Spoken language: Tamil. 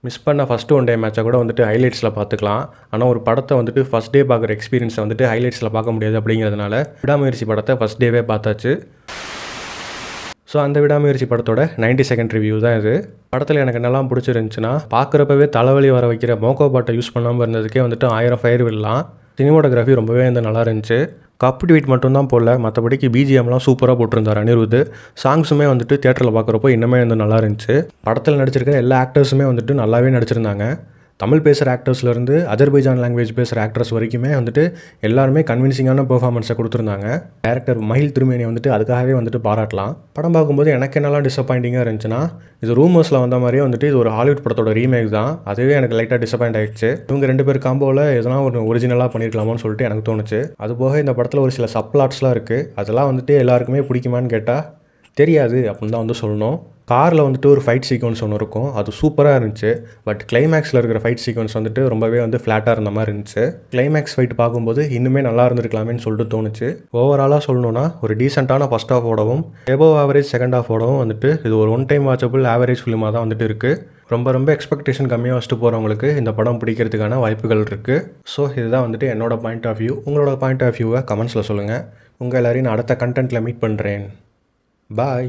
மிஸ் பண்ண ஃபஸ்ட்டு ஒன் டே மேட்சை கூட வந்துட்டு ஹைலைட்ஸில் பார்த்துக்கலாம். ஆனால் ஒரு படத்தை வந்துட்டு ஃபஸ்ட் டே பார்க்குற எக்ஸ்பீரியன்ஸை வந்துட்டு ஹைலைட்ஸில் பார்க்க முடியாது அப்படிங்கிறதுனால விடாமுயற்சி படத்தை ஃபஸ்ட் டேவே பார்த்தாச்சு. ஸோ அந்த விடாமுயற்சி படத்தோட 90 செகண்ட் ரிவ்யூ தான் இது. படத்தில் எனக்கு என்னெல்லாம் பிடிச்சிருந்துச்சுன்னா, பார்க்குறப்பவே தலைவலி வர வைக்கிற மோக்கோ பாட்டை யூஸ் பண்ணாமல் இருந்ததுக்கே வந்துட்டு 1000 ஃபயர் விடலாம். சினிமோட்டோகிராஃபி ரொம்பவே நல்லா இருந்துச்சு. கப் ட்வீட் மட்டும்தான் போடல, மற்றபடிக்கு பிஜிஎம்லாம் சூப்பராக போட்டிருந்தார் அனிருத். சாங்ஸுமே வந்துட்டு தியேட்டரில் பார்க்குறப்போ இன்னுமே நல்லா இருந்துச்சு. படத்தில் நடிச்சிருக்கிற எல்லா ஆக்டர்ஸுமே வந்துட்டு நல்லாவே நடிச்சிருந்தாங்க. தமிழ் பேசுகிற ஆக்டர்ஸ்லேருந்து அஜர்பைஜான் லாங்குவேஜ் பேசுகிற ஆக்டர்ஸ் வரைக்குமே வந்துட்டு எல்லாருமே கன்வின்சிங்கான பெர்ஃபார்மன்ஸை கொடுத்துருந்தாங்க. டேரக்டர் மஹில் திருமேனியை வந்துட்டு அதுக்காகவே வந்துட்டு பாராட்டலாம். படம் பார்க்கும்போது எனக்கு என்னெல்லாம் டிசப்பாயிண்டிங்காக இருந்துச்சுன்னா, இது ரூமர்ஸில் வந்த மாதிரியே வந்துட்டு இது ஒரு ஹாலிவுட் படத்தோட ரீமேக் தான். அதுவே எனக்கு லைட்டாக டிசப்பாயிண்ட் ஆகிடுச்சு. இவங்க 2 பேர் காம்போவில் எதனா ஒரு ஒரிஜினலாக பண்ணியிருக்கலாமான்னு சொல்லிட்டு எனக்கு தோணுச்சு. அதுபோக இந்த படத்தில் ஒரு சில சப்ளாட்ஸ்லாம் இருக்குது. அதெல்லாம் வந்துட்டு எல்லாருக்குமே பிடிக்குமான்னு கேட்டால் தெரியாது அப்படின்னு தான் வந்து சொல்லணும். காரில் வந்துட்டு ஒரு ஃபைட் சீக்வன்ஸ் ஒன்று இருக்கும், அது சூப்பராக இருந்துச்சு. பட் கிளைமேக்ஸில் இருக்கிற ஃபைட் சீக்வன்ஸ் வந்துட்டு ரொம்பவே ஃப்ளாட்டாக இருந்த மாதிரி இருந்துச்சு. கிளைமேக்ஸ் ஃபைட் பார்க்கும்போது இன்னுமே நல்லா இருந்திருக்கலாமேன்னு சொல்லிட்டு தோணுச்சு. ஓவராலாக சொல்லணுன்னா ஒரு டீசெண்டான ஃபஸ்ட் ஹாஃபோடவும் எபோவ் ஆவரேஜ் செகண்ட் ஹாஃபோடவும் வந்துட்டு இது ஒரு ஒன் டைம் வாட்சபிள் ஆவரேஜ் ஃபிலிமாக தான் வந்துட்டு இருக்குது. ரொம்ப எக்ஸ்பெக்டேஷன் கம்மியாக வச்சுட்டு போகிறவங்களுக்கு இந்த படம் பிடிக்கிறதுக்கான வாய்ப்புகள் இருக்குது. ஸோ இதுதான் வந்துட்டு என்னோட பாயிண்ட் ஆஃப் வியூ. உங்களோட பாயிண்ட் ஆஃப் வியூவை கமெண்ட்ஸில் சொல்லுங்கள். உங்கள் எல்லாரையும் நான் அடுத்த கண்டென்ட்டில் மீட் பண்ணுறேன். பாய்.